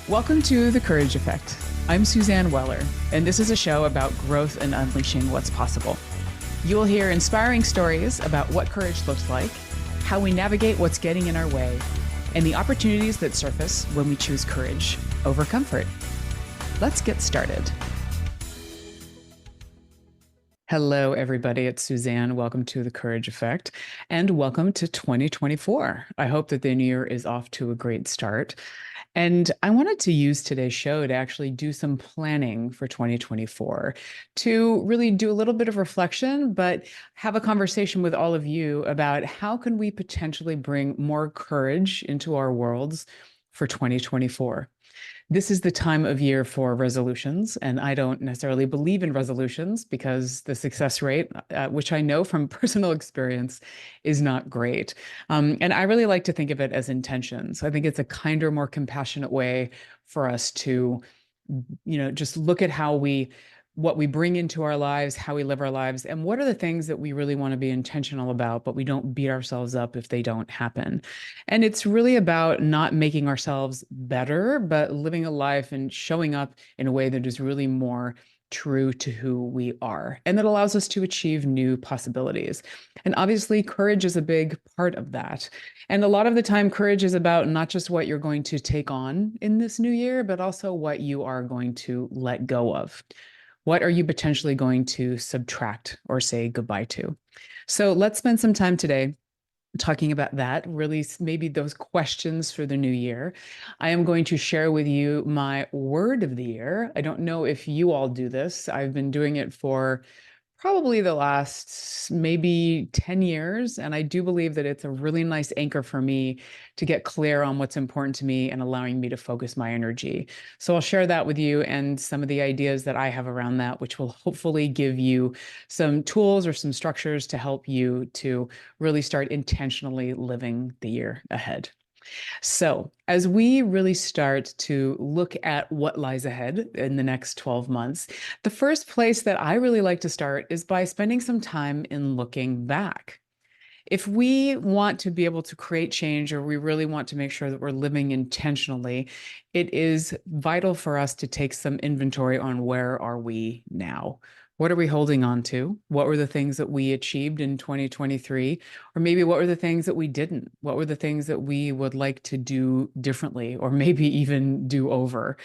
Welcome to The Courage Effect. I'm Suzanne Weller, and this is a show about growth and unleashing what's possible. You'll hear inspiring stories about what courage looks like, how we navigate what's getting in our way, and the opportunities that surface when we choose courage over comfort. Let's get started. Hello, everybody. It's Suzanne. Welcome to The Courage Effect, and welcome to 2024. I hope that the new year is off to a great start. And I wanted to use today's show to actually do some planning for 2024, to really do a little bit of reflection, but have a conversation with all of you about how can we potentially bring more courage into our worlds for 2024. This is the time of year for resolutions, and I don't necessarily believe in resolutions because the success rate, which I know from personal experience, is not great. And I really like to think of it as intentions. I think it's a kinder, more compassionate way for us to, just look at what we bring into our lives, how we live our lives, and what are the things that we really want to be intentional about, but we don't beat ourselves up if they don't happen. And it's really about not making ourselves better, but living a life and showing up in a way that is really more true to who we are, and that allows us to achieve new possibilities. And obviously, courage is a big part of that. And a lot of the time, courage is about not just what you're going to take on in this new year, but also what you are going to let go of. What are you potentially going to subtract or say goodbye to? So let's spend some time today talking about that, really maybe those questions for the new year. I am going to share with you my word of the year. I don't know if you all do this. I've been doing it for probably the last maybe 10 years. And I do believe that it's a really nice anchor for me to get clear on what's important to me and allowing me to focus my energy. So I'll share that with you and some of the ideas that I have around that, which will hopefully give you some tools or some structures to help you to really start intentionally living the year ahead. So, as we really start to look at what lies ahead in the next 12 months, the first place that I really like to start is by spending some time in looking back. If we want to be able to create change, or we really want to make sure that we're living intentionally, it is vital for us to take some inventory on where are we now? What are we holding on to? What were the things that we achieved in 2023? Or maybe what were the things that we didn't? What were the things that we would like to do differently, or maybe even do over?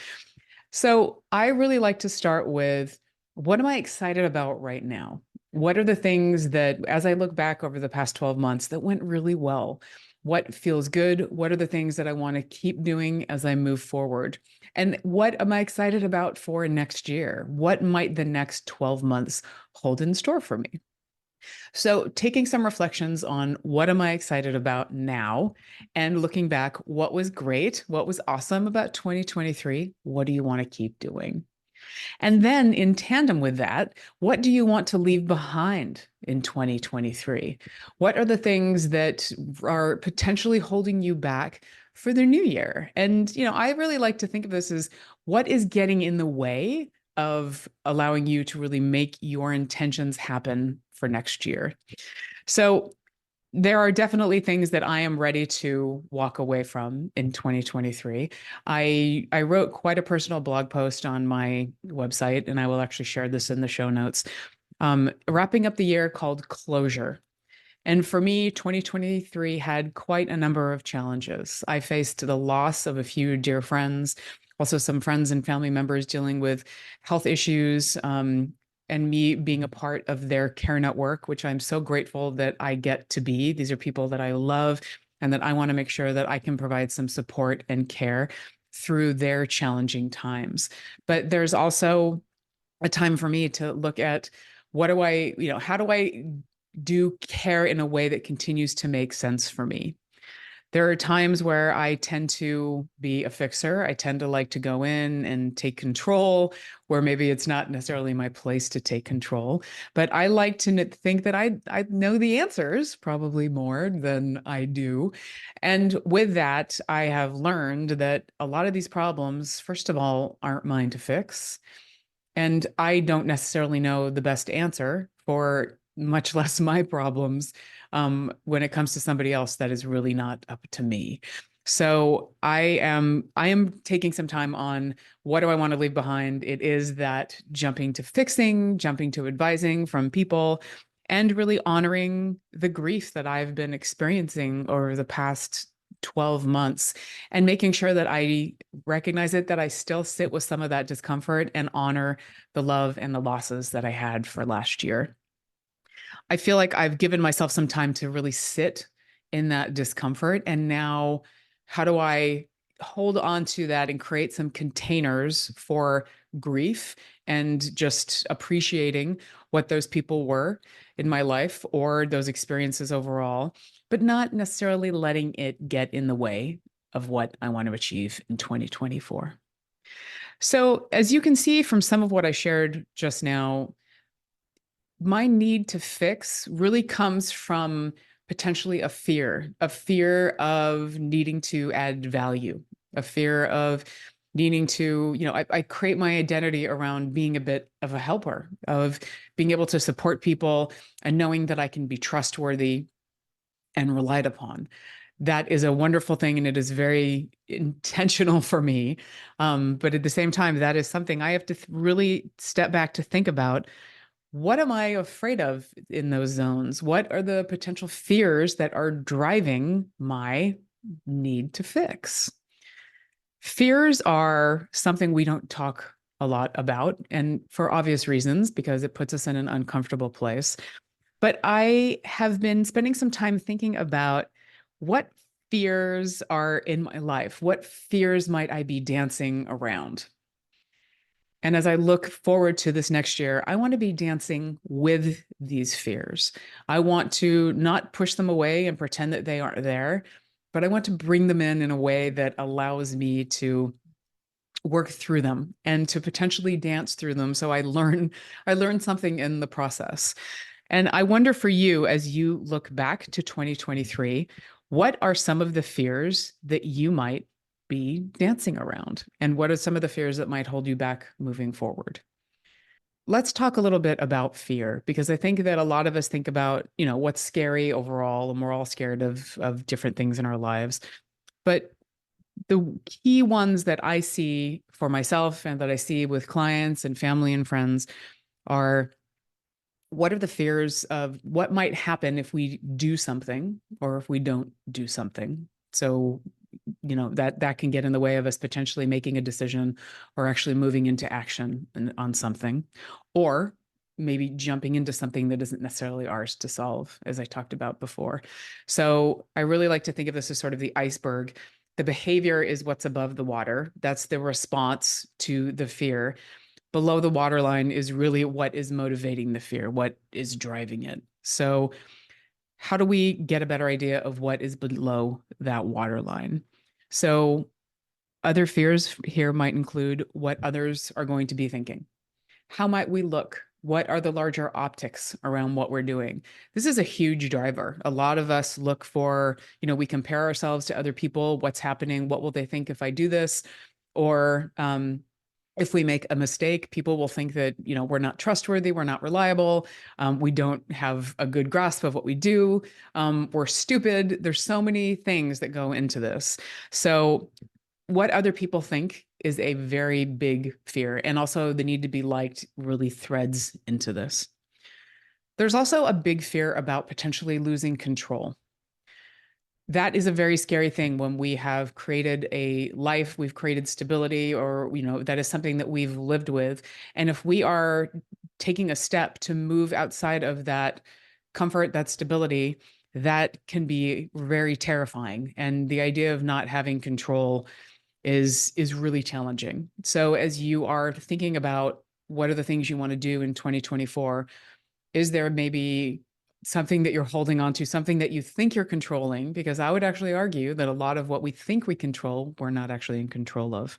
So I really like to start with, what am I excited about right now? What are the things that, as I look back over the past 12 months, that went really well? What feels good? What are the things that I want to keep doing as I move forward? And what am I excited about for next year? What might the next 12 months hold in store for me? So, taking some reflections on what am I excited about now, and looking back, what was great? What was awesome about 2023? What do you want to keep doing? And then, in tandem with that, what do you want to leave behind in 2023? What are the things that are potentially holding you back for the new year? And, I really like to think of this as, what is getting in the way of allowing you to really make your intentions happen for next year? So, there are definitely things that I am ready to walk away from in 2023. I wrote quite a personal blog post on my website, and I will actually share this in the show notes, wrapping up the year, called Closure. And for me, 2023 had quite a number of challenges. I faced the loss of a few dear friends, also some friends and family members dealing with health issues, and me being a part of their care network, which I'm so grateful that I get to be. These are people that I love, and that I want to make sure that I can provide some support and care through their challenging times. But there's also a time for me to look at, how do I do care in a way that continues to make sense for me? There are times where I tend to be a fixer. I tend to like to go in and take control, where maybe it's not necessarily my place to take control. But I like to think that I know the answers probably more than I do. And with that, I have learned that a lot of these problems, first of all, aren't mine to fix. And I don't necessarily know the best answer for, much less my problems, when it comes to somebody else. That is really not up to me. So I am taking some time on what do I want to leave behind. It is that jumping to fixing, jumping to advising from people, and really honoring the grief that I've been experiencing over the past 12 months and making sure that I recognize it, that I still sit with some of that discomfort and honor the love and the losses that I had for last year. I feel like I've given myself some time to really sit in that discomfort. And now, how do I hold on to that and create some containers for grief and just appreciating what those people were in my life or those experiences overall, but not necessarily letting it get in the way of what I want to achieve in 2024. So, as you can see from some of what I shared just now, my need to fix really comes from potentially a fear of needing to add value, a fear of needing to, I create my identity around being a bit of a helper, of being able to support people and knowing that I can be trustworthy and relied upon. That is a wonderful thing, and it is very intentional for me. But at the same time, that is something I have to really step back to think about. What am I afraid of in those zones? What are the potential fears that are driving my need to fix? Fears are something we don't talk a lot about, and for obvious reasons, because it puts us in an uncomfortable place. But I have been spending some time thinking about what fears are in my life. What fears might I be dancing around? And as I look forward to this next year, I want to be dancing with these fears. I want to not push them away and pretend that they aren't there, but I want to bring them in a way that allows me to work through them and to potentially dance through them. So I learn something in the process. And I wonder for you, as you look back to 2023, what are some of the fears that you might be dancing around? And what are some of the fears that might hold you back moving forward? Let's talk a little bit about fear, because I think that a lot of us think about, what's scary overall, and we're all scared of different things in our lives. But the key ones that I see for myself and that I see with clients and family and friends are, what are the fears of what might happen if we do something or if we don't do something? So, that can get in the way of us potentially making a decision or actually moving into action on something, or maybe jumping into something that isn't necessarily ours to solve, as I talked about before. So I really like to think of this as sort of the iceberg. The behavior is what's above the water. That's the response to the fear. Below the waterline is really what is motivating the fear, what is driving it. So, how do we get a better idea of what is below that waterline? So, other fears here might include what others are going to be thinking. How might we look? What are the larger optics around what we're doing? This is a huge driver. A lot of us look for, we compare ourselves to other people. What's happening? What will they think if I do this? Or if we make a mistake, people will think that, we're not trustworthy, we're not reliable, we don't have a good grasp of what we do, we're stupid. There's so many things that go into this. So what other people think is a very big fear. And also the need to be liked really threads into this. There's also a big fear about potentially losing control. That is a very scary thing when we have created a life, we've created stability, or, that is something that we've lived with. And if we are taking a step to move outside of that comfort, that stability, that can be very terrifying. And the idea of not having control is really challenging. So as you are thinking about what are the things you want to do in 2024, is there maybe something that you're holding on to, something that you think you're controlling? Because I would actually argue that a lot of what we think we control, we're not actually in control of.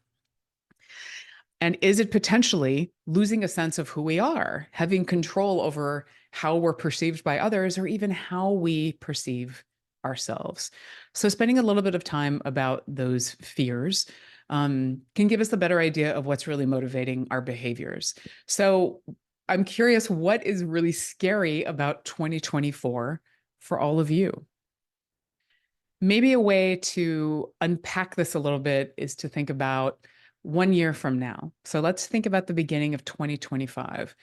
And is it potentially losing a sense of who we are, having control over how we're perceived by others, or even how we perceive ourselves? So, spending a little bit of time about those fears can give us a better idea of what's really motivating our behaviors. So, I'm curious, what is really scary about 2024 for all of you? Maybe a way to unpack this a little bit is to think about 1 year from now. So let's think about the beginning of 2025.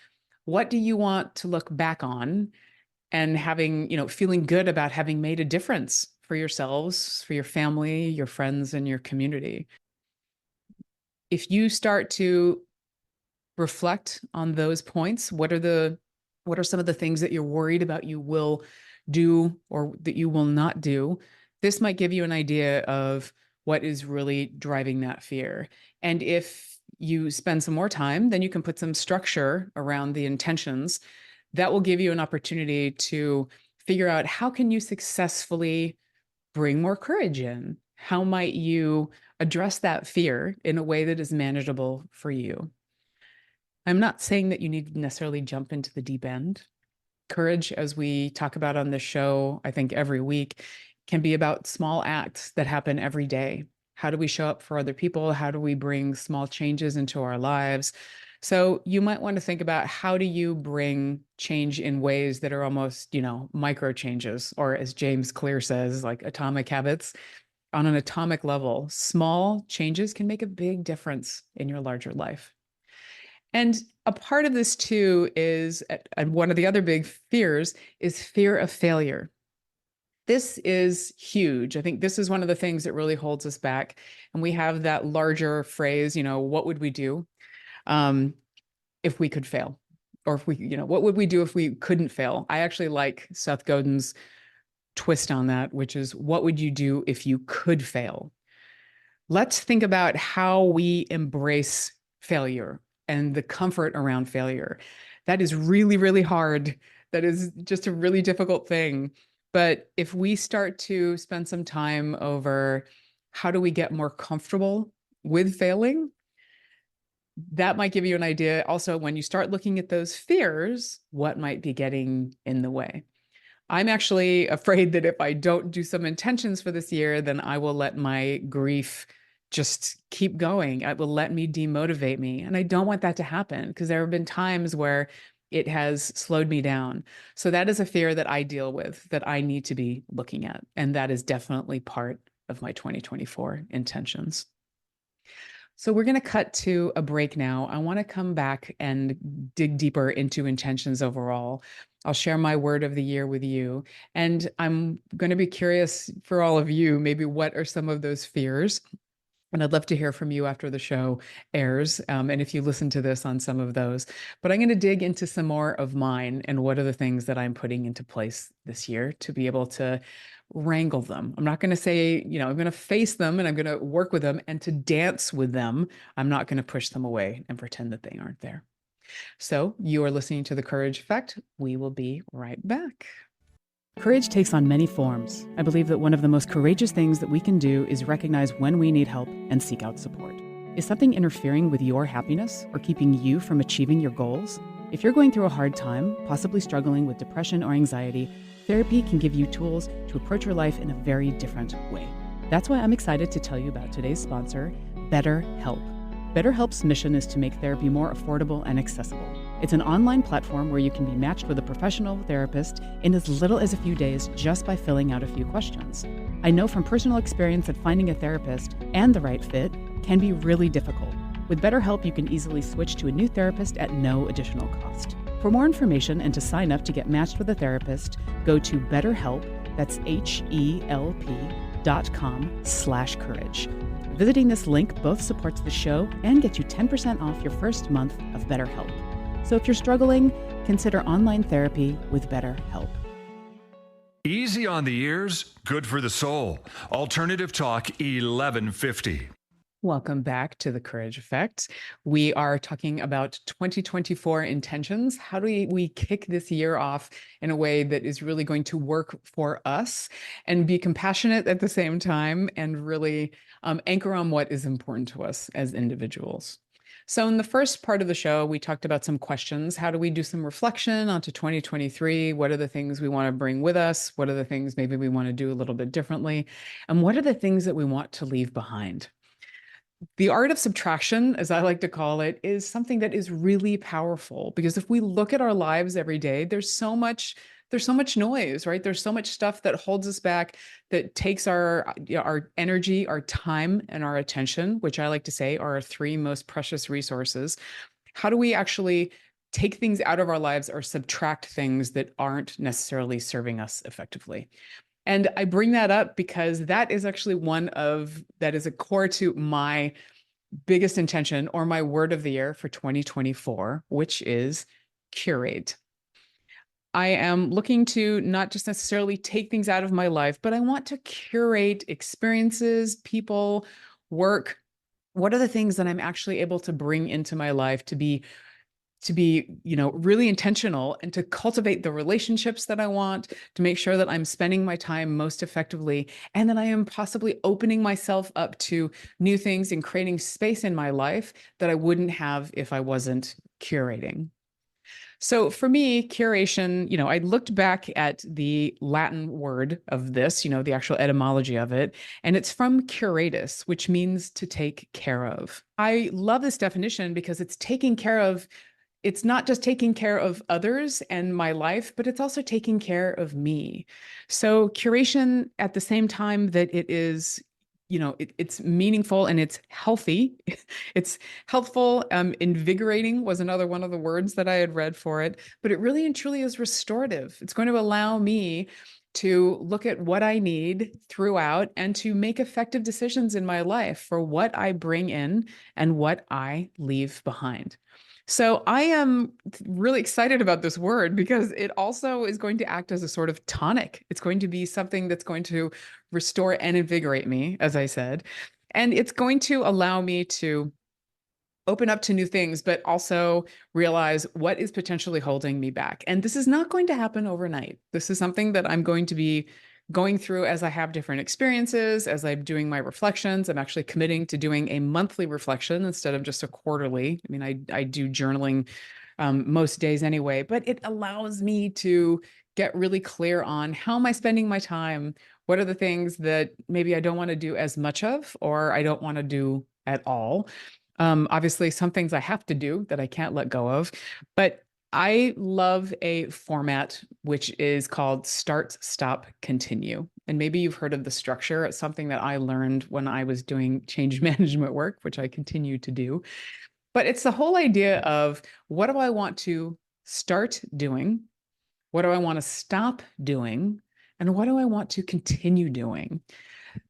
What do you want to look back on and feeling good about having made a difference for yourselves, for your family, your friends, and your community? If you start to reflect on those points, what are some of the things that you're worried about you will do or that you will not do? This might give you an idea of what is really driving that fear. And if you spend some more time, then you can put some structure around the intentions that will give you an opportunity to figure out how can you successfully bring more courage in? How might you address that fear in a way that is manageable for you? I'm not saying that you need to necessarily jump into the deep end. Courage, as we talk about on this show, I think every week, can be about small acts that happen every day. How do we show up for other people? How do we bring small changes into our lives? So you might want to think about how do you bring change in ways that are almost, micro changes, or as James Clear says, like atomic habits. On an atomic level, small changes can make a big difference in your larger life. And a part of this too is, and one of the other big fears is fear of failure. This is huge. I think this is one of the things that really holds us back. And we have that larger phrase, what would we do if we could fail? Or if what would we do if we couldn't fail? I actually like Seth Godin's twist on that, which is what would you do if you could fail? Let's think about how we embrace failure and the comfort around failure. That is really, really hard. That is just a really difficult thing. But if we start to spend some time over how do we get more comfortable with failing, that might give you an idea. Also, when you start looking at those fears, what might be getting in the way? I'm actually afraid that if I don't do some intentions for this year, then I will let my grief just keep going. It will let me demotivate me. And I don't want that to happen because there have been times where it has slowed me down. So that is a fear that I deal with, that I need to be looking at. And that is definitely part of my 2024 intentions. So we're going to cut to a break now. I want to come back and dig deeper into intentions overall. I'll share my word of the year with you. And I'm going to be curious for all of you, maybe what are some of those fears? And I'd love to hear from you after the show airs, and if you listen to this on some of those. But I'm going to dig into some more of mine and what are the things that I'm putting into place this year to be able to wrangle them. I'm not going to say, I'm going to face them and I'm going to work with them and to dance with them. I'm not going to push them away and pretend that they aren't there. So you are listening to The Courage Effect. We will be right back. Courage takes on many forms. I believe that one of the most courageous things that we can do is recognize when we need help and seek out support. Is something interfering with your happiness or keeping you from achieving your goals? If you're going through a hard time, possibly struggling with depression or anxiety, therapy can give you tools to approach your life in a very different way. That's why I'm excited to tell you about today's sponsor, BetterHelp. BetterHelp's mission is to make therapy more affordable and accessible. It's an online platform where you can be matched with a professional therapist in as little as a few days just by filling out a few questions. I know from personal experience that finding a therapist and the right fit can be really difficult. With BetterHelp, you can easily switch to a new therapist at no additional cost. For more information and to sign up to get matched with a therapist, go to BetterHelp, that's HELP.com/courage. Visiting this link both supports the show and gets you 10% off your first month of BetterHelp. So if you're struggling, consider online therapy with BetterHelp. Easy on the ears, good for the soul. Alternative Talk 1150. Welcome back to The Courage Effect. We are talking about 2024 intentions. How do we kick this year off in a way that is really going to work for us and be compassionate at the same time and really anchor on what is important to us as individuals? So in the first part of the show, we talked about some questions. How do we do some reflection onto 2023? What are the things we want to bring with us? What are the things maybe we want to do a little bit differently? And what are the things that we want to leave behind? The art of subtraction, as I like to call it, is something that is really powerful because if we look at our lives every day, there's so much there's so much noise, right? There's so much stuff that holds us back, that takes our energy, our time, and our attention, which I like to say are our three most precious resources. How do we actually take things out of our lives or subtract things that aren't necessarily serving us effectively? And I bring that up because that is actually that is a core to my biggest intention or my word of the year for 2024, which is curate. I am looking to not just necessarily take things out of my life, but I want to curate experiences, people, work. What are the things that I'm actually able to bring into my life to be really intentional and to cultivate the relationships that I want, to make sure that I'm spending my time most effectively, and that I am possibly opening myself up to new things and creating space in my life that I wouldn't have if I wasn't curating. So for me, curation, I looked back at the Latin word of this, the actual etymology of it, and it's from curatus, which means to take care of. I love this definition because it's not just taking care of others and my life, but it's also taking care of me. So curation at the same time that it is, it's meaningful and it's healthy. It's helpful. Invigorating was another one of the words that I had read for it, but it really and truly is restorative. It's going to allow me to look at what I need throughout and to make effective decisions in my life for what I bring in and what I leave behind. So I am really excited about this word because it also is going to act as a sort of tonic. It's going to be something that's going to restore and invigorate me, as I said. And it's going to allow me to open up to new things, but also realize what is potentially holding me back. And this is not going to happen overnight. This is something that I'm going to be going through as I have different experiences, as I'm doing my reflections. I'm actually committing to doing a monthly reflection instead of just a quarterly. I mean, I do journaling most days anyway, but it allows me to get really clear on how am I spending my time? What are the things that maybe I don't want to do as much of, or I don't want to do at all? Obviously, some things I have to do that I can't let go of, but I love a format which is called Start, Stop, Continue. And maybe you've heard of the structure. It's something that I learned when I was doing change management work, which I continue to do. But it's the whole idea of what do I want to start doing? What do I want to stop doing? And what do I want to continue doing?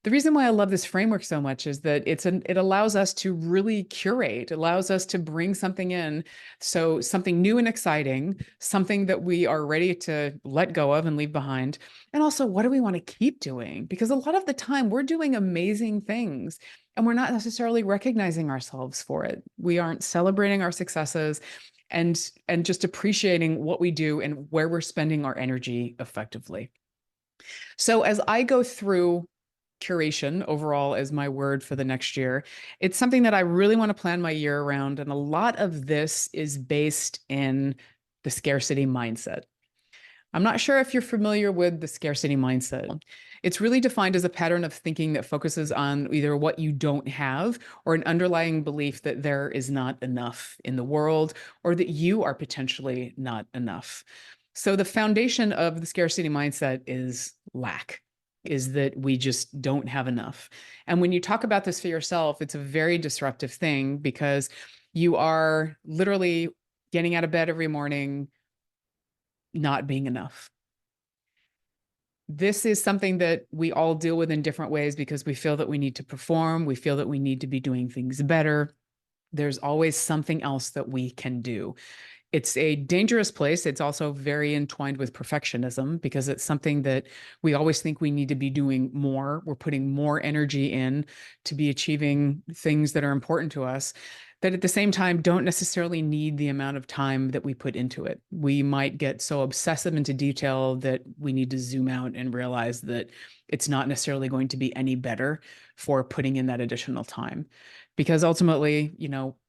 The reason why I love this framework so much is that it allows us to really curate, allows us to bring something in. So something new and exciting, something that we are ready to let go of and leave behind. And also, what do we want to keep doing? Because a lot of the time we're doing amazing things and we're not necessarily recognizing ourselves for it. We aren't celebrating our successes and just appreciating what we do and where we're spending our energy effectively. So as I go through curation overall as my word for the next year, it's something that I really want to plan my year around. And a lot of this is based in the scarcity mindset. I'm not sure if you're familiar with the scarcity mindset. It's really defined as a pattern of thinking that focuses on either what you don't have or an underlying belief that there is not enough in the world or that you are potentially not enough. So the foundation of the scarcity mindset is lack, is that we just don't have enough. And when you talk about this for yourself, it's a very disruptive thing because you are literally getting out of bed every morning, not being enough. This is something that we all deal with in different ways because we feel that we need to perform. We feel that we need to be doing things better. There's always something else that we can do. It's a dangerous place. It's also very entwined with perfectionism because it's something that we always think we need to be doing more. We're putting more energy in to be achieving things that are important to us that at the same time don't necessarily need the amount of time that we put into it. We might get so obsessive into detail that we need to zoom out and realize that it's not necessarily going to be any better for putting in that additional time. Because ultimately,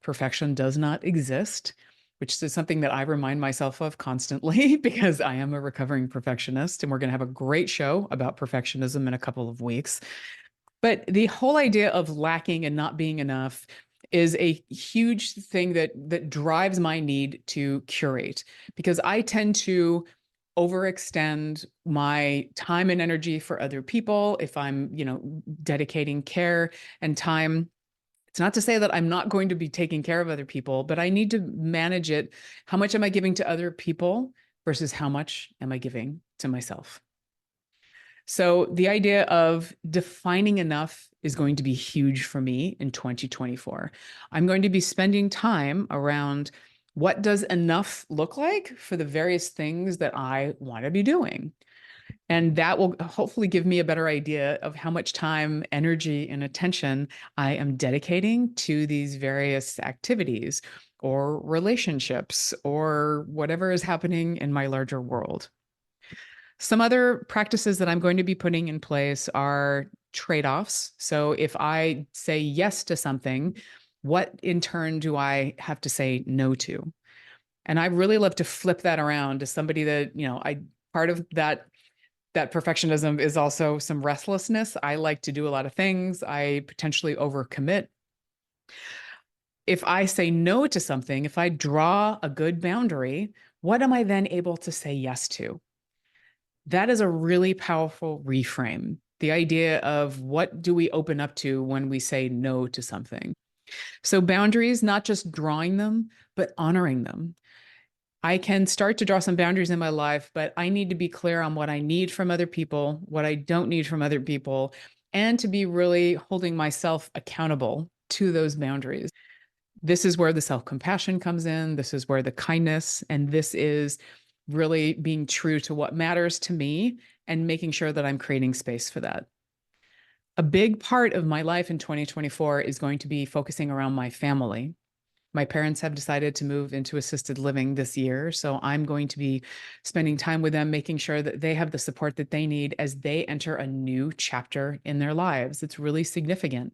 perfection does not exist, which is something that I remind myself of constantly because I am a recovering perfectionist. And we're going to have a great show about perfectionism in a couple of weeks. But the whole idea of lacking and not being enough is a huge thing that drives my need to curate because I tend to overextend my time and energy for other people, if I'm, dedicating care and time. It's not to say that I'm not going to be taking care of other people, but I need to manage it. How much am I giving to other people versus how much am I giving to myself? So the idea of defining enough is going to be huge for me in 2024. I'm going to be spending time around what does enough look like for the various things that I want to be doing. And that will hopefully give me a better idea of how much time, energy, and attention I am dedicating to these various activities or relationships or whatever is happening in my larger world. Some other practices that I'm going to be putting in place are trade offs. So if I say yes to something, what in turn do I have to say no to? And I really love to flip that around to somebody that, I part of that perfectionism is also some restlessness. I like to do a lot of things. I potentially overcommit. If I say no to something, if I draw a good boundary, what am I then able to say yes to? That is a really powerful reframe. The idea of what do we open up to when we say no to something? So, boundaries, not just drawing them, but honoring them. I can start to draw some boundaries in my life, but I need to be clear on what I need from other people, what I don't need from other people, and to be really holding myself accountable to those boundaries. This is where the self compassion comes in. This is where the kindness, and this is really being true to what matters to me and making sure that I'm creating space for that. A big part of my life in 2024 is going to be focusing around my family. My parents have decided to move into assisted living this year. So I'm going to be spending time with them, making sure that they have the support that they need as they enter a new chapter in their lives. It's really significant.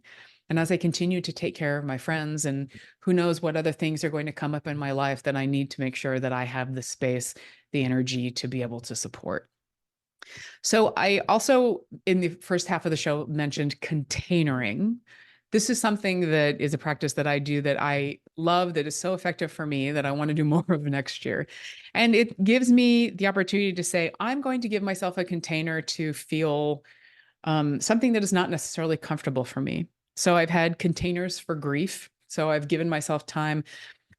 And as I continue to take care of my friends, and who knows what other things are going to come up in my life that I need to make sure that I have the space, the energy to be able to support. So I also, in the first half of the show, mentioned containering. This is something that is a practice that I do that I love, that is so effective for me that I want to do more of next year. And it gives me the opportunity to say, I'm going to give myself a container to feel something that is not necessarily comfortable for me. So I've had containers for grief. So I've given myself time.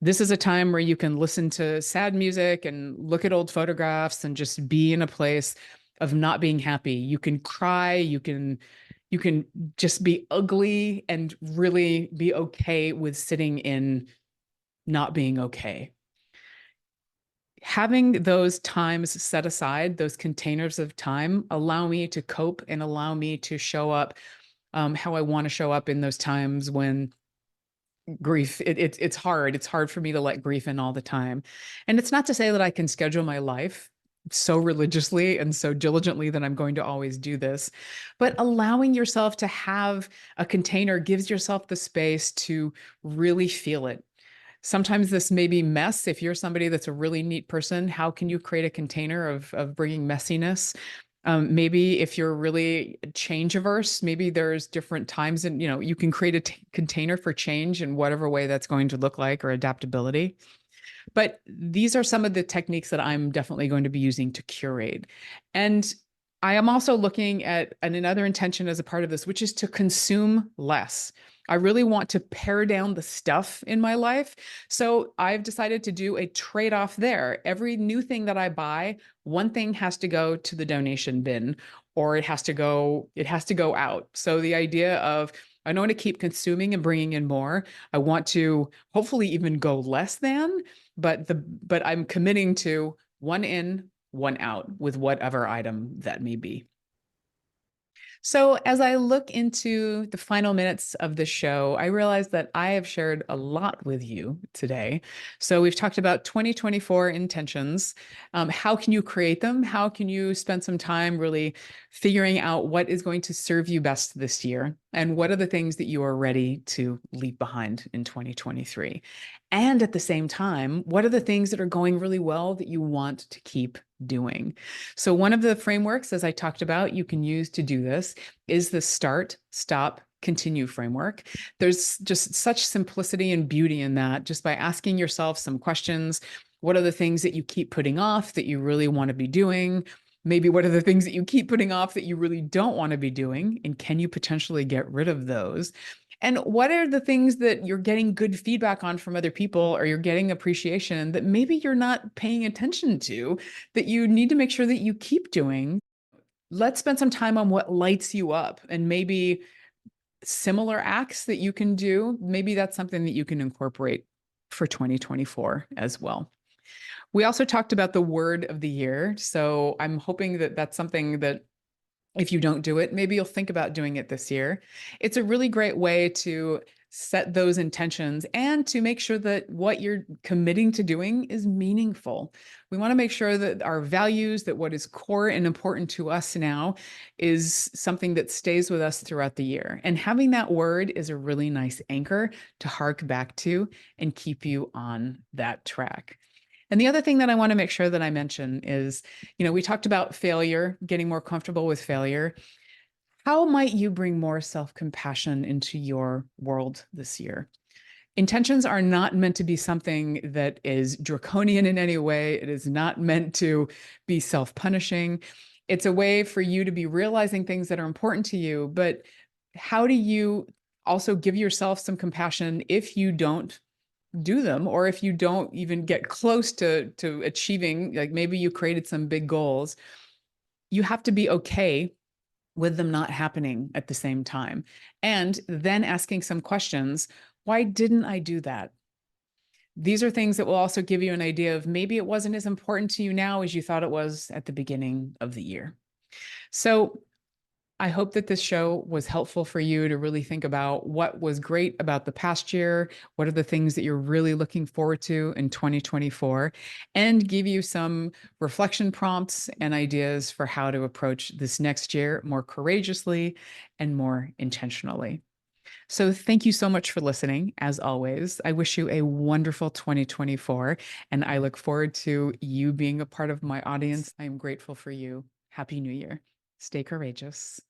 This is a time where you can listen to sad music and look at old photographs and just be in a place of not being happy. You can cry, you can just be ugly and really be okay with sitting in not being okay. Having those times set aside, those containers of time, allow me to cope and allow me to show up how I want to show up in those times when grief it's hard. It's hard for me to let grief in all the time. And it's not to say that I can schedule my life so religiously and so diligently that I'm going to always do this, but allowing yourself to have a container gives yourself the space to really feel it. Sometimes this may be mess. If you're somebody that's a really neat person, how can you create a container of bringing messiness? Maybe if you're really change averse, maybe there's different times, and you can create a container for change in whatever way that's going to look like, or adaptability. But these are some of the techniques that I'm definitely going to be using to curate. And I am also looking at another intention as a part of this, which is to consume less. I really want to pare down the stuff in my life. So I've decided to do a trade off there. Every new thing that I buy, one thing has to go to the donation bin, or it has to go out. So the idea of, I don't want to keep consuming and bringing in more. I want to hopefully even go less than, but I'm committing to one in, one out with whatever item that may be. So, as I look into the final minutes of the show, I realize that I have shared a lot with you today. So, we've talked about 2024 intentions. How can you create them? How can you spend some time really figuring out what is going to serve you best this year? And what are the things that you are ready to leave behind in 2023? And at the same time, what are the things that are going really well that you want to keep doing? So, one of the frameworks, as I talked about, you can use to do this is the start, stop, continue framework. There's just such simplicity and beauty in that, just by asking yourself some questions. What are the things that you keep putting off that you really want to be doing? Maybe what are the things that you keep putting off that you really don't want to be doing? And can you potentially get rid of those? And what are the things that you're getting good feedback on from other people or you're getting appreciation that maybe you're not paying attention to that you need to make sure that you keep doing? Let's spend some time on what lights you up and maybe similar acts that you can do. Maybe that's something that you can incorporate for 2024 as well. We also talked about the word of the year. So I'm hoping that that's something that if you don't do it, maybe you'll think about doing it this year. It's a really great way to set those intentions and to make sure that what you're committing to doing is meaningful. We want to make sure that our values, that what is core and important to us now is something that stays with us throughout the year. And having that word is a really nice anchor to hark back to and keep you on that track. And the other thing that I want to make sure that I mention is, we talked about failure, getting more comfortable with failure. How might you bring more self compassion into your world this year? Intentions are not meant to be something that is draconian in any way. It is not meant to be self punishing. It's a way for you to be realizing things that are important to you. But how do you also give yourself some compassion if you don't do them or if you don't even get close to achieving, like maybe you created some big goals, you have to be okay with them not happening at the same time, and then asking some questions. Why didn't I do that? These are things that will also give you an idea of maybe it wasn't as important to you now as you thought it was at the beginning of the year. So I hope that this show was helpful for you to really think about what was great about the past year, what are the things that you're really looking forward to in 2024, and give you some reflection prompts and ideas for how to approach this next year more courageously and more intentionally. So, thank you so much for listening. As always, I wish you a wonderful 2024, and I look forward to you being a part of my audience. I am grateful for you. Happy New Year. Stay courageous.